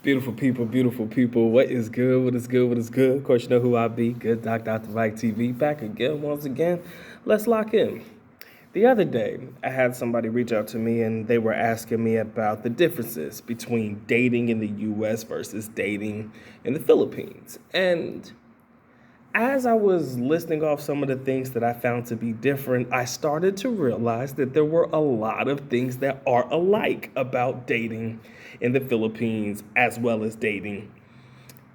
Beautiful people, beautiful people. What is good? What is good? What is good? Of course, you know who I be. Good Doc, Dr. Mike TV. Back again, once again. Let's lock in. The other day, I had somebody reach out to me and they were asking me about the differences between dating in the US versus dating in the Philippines. And as I was listing off some of the things that I found to be different, I started to realize that there were a lot of things that are alike about dating in the Philippines as well as dating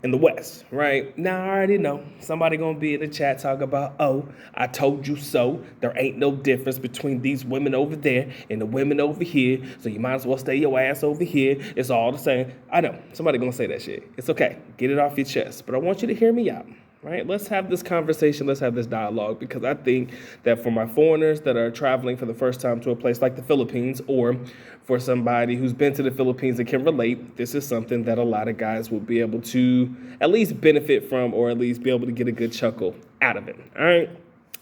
in the West, right? Now, I already know somebody gonna be in the chat talking about, oh, I told you so. There ain't no difference between these women over there and the women over here, so you might as well stay your ass over here. It's all the same. I know, somebody gonna say that shit. It's okay, get it off your chest, but I want you to hear me out. Right? Let's have this conversation. Let's have this dialogue, because I think that for my foreigners that are traveling for the first time to a place like the Philippines, or for somebody who's been to the Philippines and can relate, this is something that a lot of guys will be able to at least benefit from, or at least be able to get a good chuckle out of it. All right.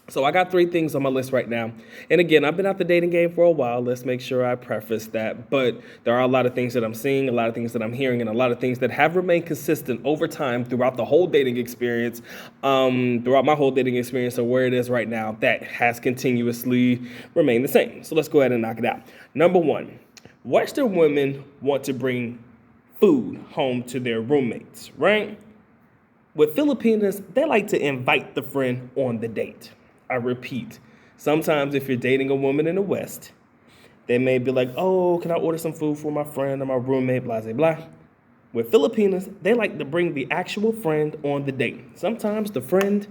So I got 3 things on my list right now. And again, I've been out the dating game for a while. Let's make sure I preface that. But there are a lot of things that I'm seeing, a lot of things that I'm hearing, and a lot of things that have remained consistent over time throughout the whole dating experience, throughout my whole dating experience, or where it is right now, that has continuously remained the same. So let's go ahead and knock it out. Number 1, Western women want to bring food home to their roommates, right? With Filipinos, they like to invite the friend on the date. I repeat, sometimes if you're dating a woman in the West, they may be like, oh, can I order some food for my friend or my roommate, blah, blah, blah. With Filipinos, they like to bring the actual friend on the date. Sometimes the friend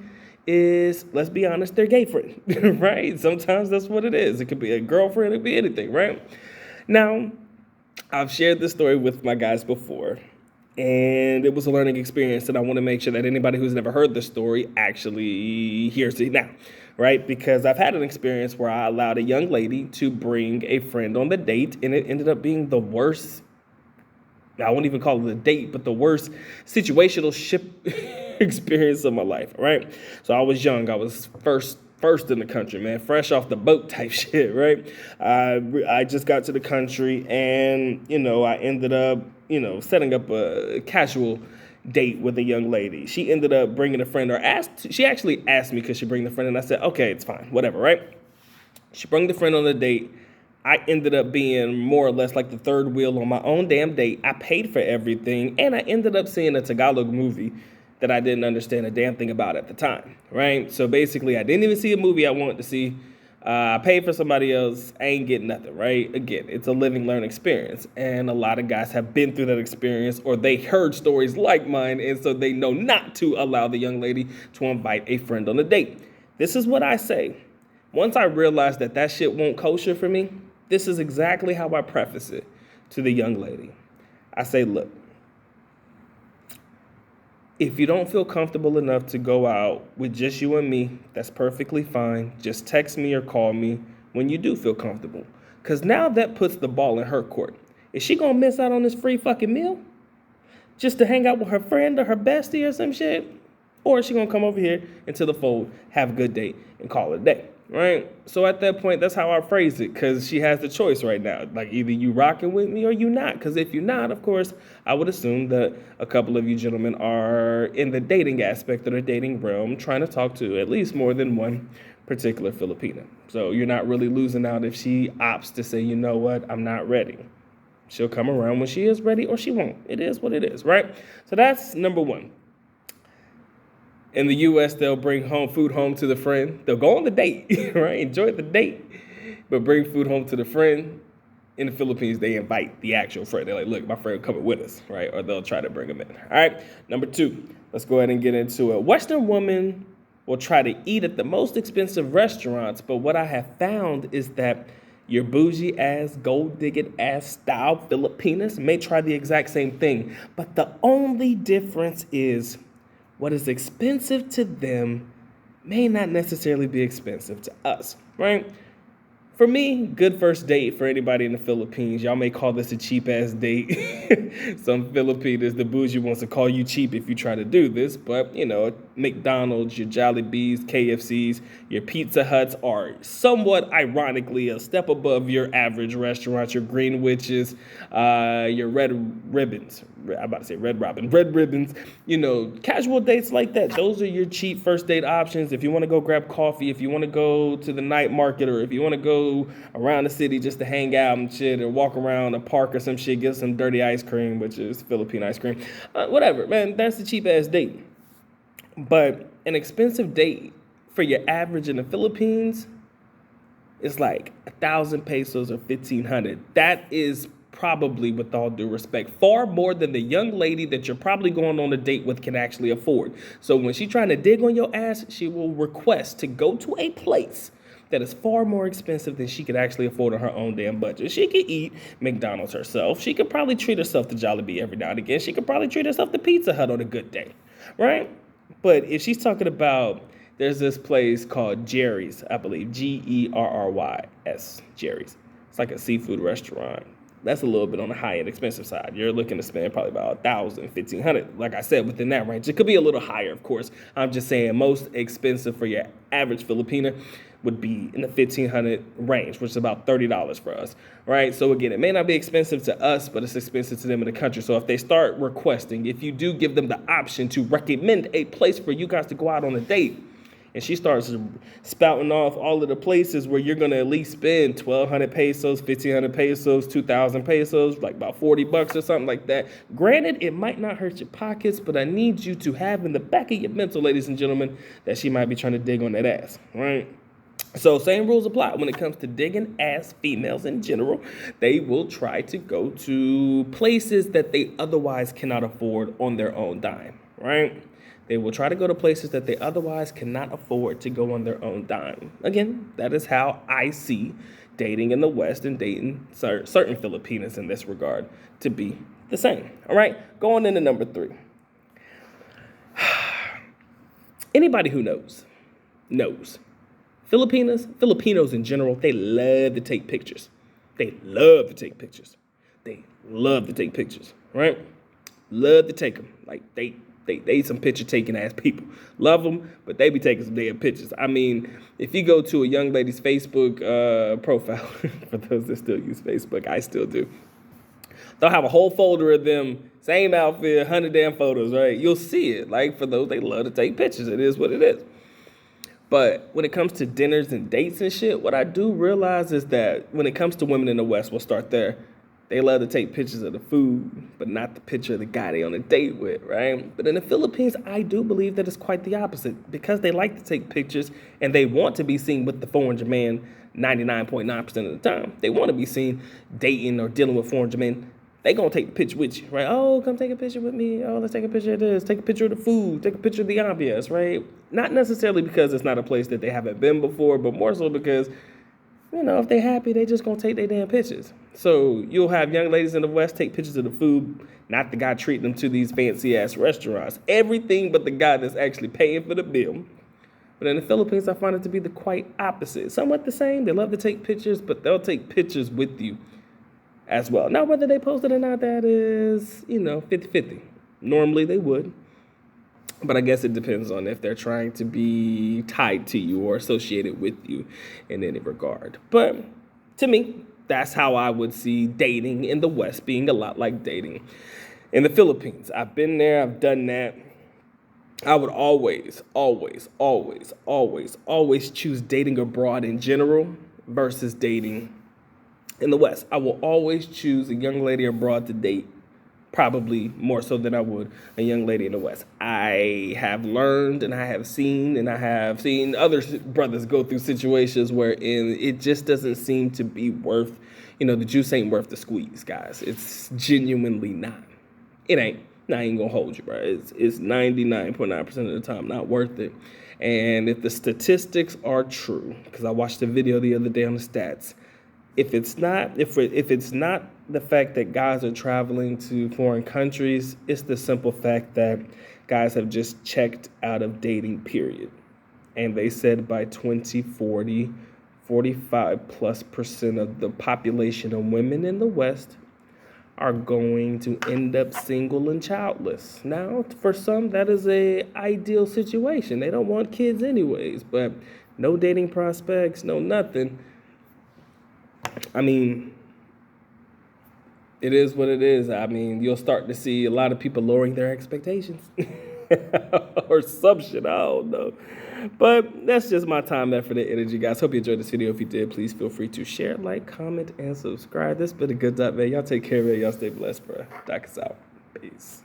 is, let's be honest, their gay friend, right? Sometimes that's what it is. It could be a girlfriend, it could be anything, right? Now, I've shared this story with my guys before, and it was a learning experience, and I want to make sure that anybody who's never heard the story actually hears it now, right? Because I've had an experience where I allowed a young lady to bring a friend on the date, and it ended up being the worst, I won't even call it a date, but the worst situational ship experience of my life, right? So I was young. I was first in the country, man, fresh off the boat type shit, right? I just got to the country, and, I ended up, setting up a casual date with a young lady. She ended up bringing a friend, she actually asked me, could she bring the friend? And I said, okay, it's fine, whatever, right? She brought the friend on the date. I ended up being more or less like the third wheel on my own damn date. I paid for everything, and I ended up seeing a Tagalog movie that I didn't understand a damn thing about at the time, right? So basically, I didn't even see a movie I wanted to see. I paid for somebody else. I ain't getting nothing, right? Again, it's a living, learn experience. And a lot of guys have been through that experience, or they heard stories like mine, and so they know not to allow the young lady to invite a friend on a date. This is what I say. Once I realized that shit won't kosher for me, this is exactly how I preface it to the young lady. I say, look, if you don't feel comfortable enough to go out with just you and me, that's perfectly fine. Just text me or call me when you do feel comfortable. Because now that puts the ball in her court. Is she going to miss out on this free fucking meal just to hang out with her friend or her bestie or some shit? Or is she going to come over here into the fold, have a good date, and call it a day, right? So at that point, that's how I phrase it, because she has the choice right now. Like, either you rocking with me or you not. Because if you're not, of course, I would assume that a couple of you gentlemen are in the dating aspect of the dating realm, trying to talk to at least more than one particular Filipina. So you're not really losing out if she opts to say, you know what, I'm not ready. She'll come around when she is ready, or she won't. It is what it is, right? So that's number 1. In the U.S., they'll bring food home to the friend. They'll go on the date, right? Enjoy the date, but bring food home to the friend. In the Philippines, they invite the actual friend. They're like, look, my friend coming with us, right? Or they'll try to bring him in. All right, number 2, let's go ahead and get into it. Western women will try to eat at the most expensive restaurants, but what I have found is that your bougie-ass, gold-digging-ass style Filipinas may try the exact same thing, but the only difference is what is expensive to them may not necessarily be expensive to us, right? For me, good first date for anybody in the Philippines. Y'all may call this a cheap-ass date. Some Filipinos, the bougie wants to call you cheap if you try to do this, but, McDonald's, your Jollibees, KFCs, your Pizza Huts are somewhat ironically a step above your average restaurant, your Greenwiches, your Red Ribbons. I'm about to say Red Ribbons. Casual dates like that. Those are your cheap first date options. If you want to go grab coffee, if you want to go to the night market, or if you want to go around the city just to hang out and shit, or walk around a park or some shit, get some dirty ice cream, which is Philippine ice cream. Whatever, man. That's the cheap ass date. But an expensive date for your average in the Philippines is like 1,000 pesos or 1,500. That is probably, with all due respect, far more than the young lady that you're probably going on a date with can actually afford. So when she's trying to dig on your ass, she will request to go to a place that is far more expensive than she could actually afford on her own damn budget. She could eat McDonald's herself. She could probably treat herself to Jollibee every now and again. She could probably treat herself to Pizza Hut on a good day, right? But if she's talking about, there's this place called Jerry's, I believe, Gerrys, Jerry's. It's like a seafood restaurant. That's a little bit on the high-end expensive side. You're looking to spend probably about 1,000, 1,500. Like I said, within that range. It could be a little higher, of course. I'm just saying most expensive for your average Filipina would be in the 1,500 range, which is about $30 for us, right? So again, it may not be expensive to us, but it's expensive to them in the country. So if they start requesting, if you do give them the option to recommend a place for you guys to go out on a date, and she starts spouting off all of the places where you're going to at least spend 1,200 pesos, 1,500 pesos, 2,000 pesos, like about $40 or something like that. Granted, it might not hurt your pockets, but I need you to have in the back of your mental, ladies and gentlemen, that she might be trying to dig on that ass, right? So same rules apply when it comes to digging ass females in general. They will try to go to places that they otherwise cannot afford on their own dime, right? They will try to go to places that they otherwise cannot afford to go on their own dime. Again, that is how I see dating in the West and dating certain Filipinas in this regard to be the same. All right, going into number 3. Anybody who knows. Filipinos in general, they love to take pictures. Right? Love to take them. Like, they some picture taking ass people. Love them, but they be taking some damn pictures. I mean, if you go to a young lady's Facebook profile, for those that still use Facebook, I still do. They'll have a whole folder of them, same outfit, 100 damn photos, right? You'll see it. Like, for those, they love to take pictures. It is what it is. But when it comes to dinners and dates and shit, what I do realize is that when it comes to women in the West, we'll start there. They love to take pictures of the food, but not the picture of the guy they on a date with, right? But in the Philippines, I do believe that it's quite the opposite, because they like to take pictures and they want to be seen with the foreign man 99.9% of the time. They want to be seen dating or dealing with foreign men. They gonna take the picture with you, right? Oh, come take a picture with me. Oh, let's take a picture of this. Take a picture of the food. Take a picture of the ambiance, right? Not necessarily because it's not a place that they haven't been before, but more so because, if they happy, they just gonna take their damn pictures. So you'll have young ladies in the West take pictures of the food, not the guy treating them to these fancy ass restaurants. Everything but the guy that's actually paying for the bill. But in the Philippines, I find it to be the quite opposite. Somewhat the same. They love to take pictures, but they'll take pictures with you as well. Now, whether they post it or not, that is, 50-50. Normally they would. But I guess it depends on if they're trying to be tied to you or associated with you in any regard. But to me, that's how I would see dating in the West being a lot like dating in the Philippines. I've been there. I've done that. I would always choose dating abroad in general versus dating in the West. I will always choose a young lady abroad to date, probably more so than I would a young lady in the West. I have learned and I have seen other brothers go through situations wherein it just doesn't seem to be worth, the juice ain't worth the squeeze, guys. It's genuinely not. It ain't. I ain't gonna hold you, bro. It's 99.9% of the time not worth it. And if the statistics are true, because I watched a video the other day on the stats, if it's not the fact that guys are traveling to foreign countries, it's the simple fact that guys have just checked out of dating, period. And they said by 2040, 45+% of the population of women in the West are going to end up single and childless. Now, for some, that is a ideal situation. They don't want kids anyways, but no dating prospects, no nothing. I mean, it is what it is. I mean, you'll start to see a lot of people lowering their expectations or some shit. I don't know. But that's just my time, effort, and energy, guys. Hope you enjoyed this video. If you did, please feel free to share, like, comment, and subscribe. This has been a good time, man. Y'all take care, man. Y'all stay blessed, bro. Doc is out. Peace.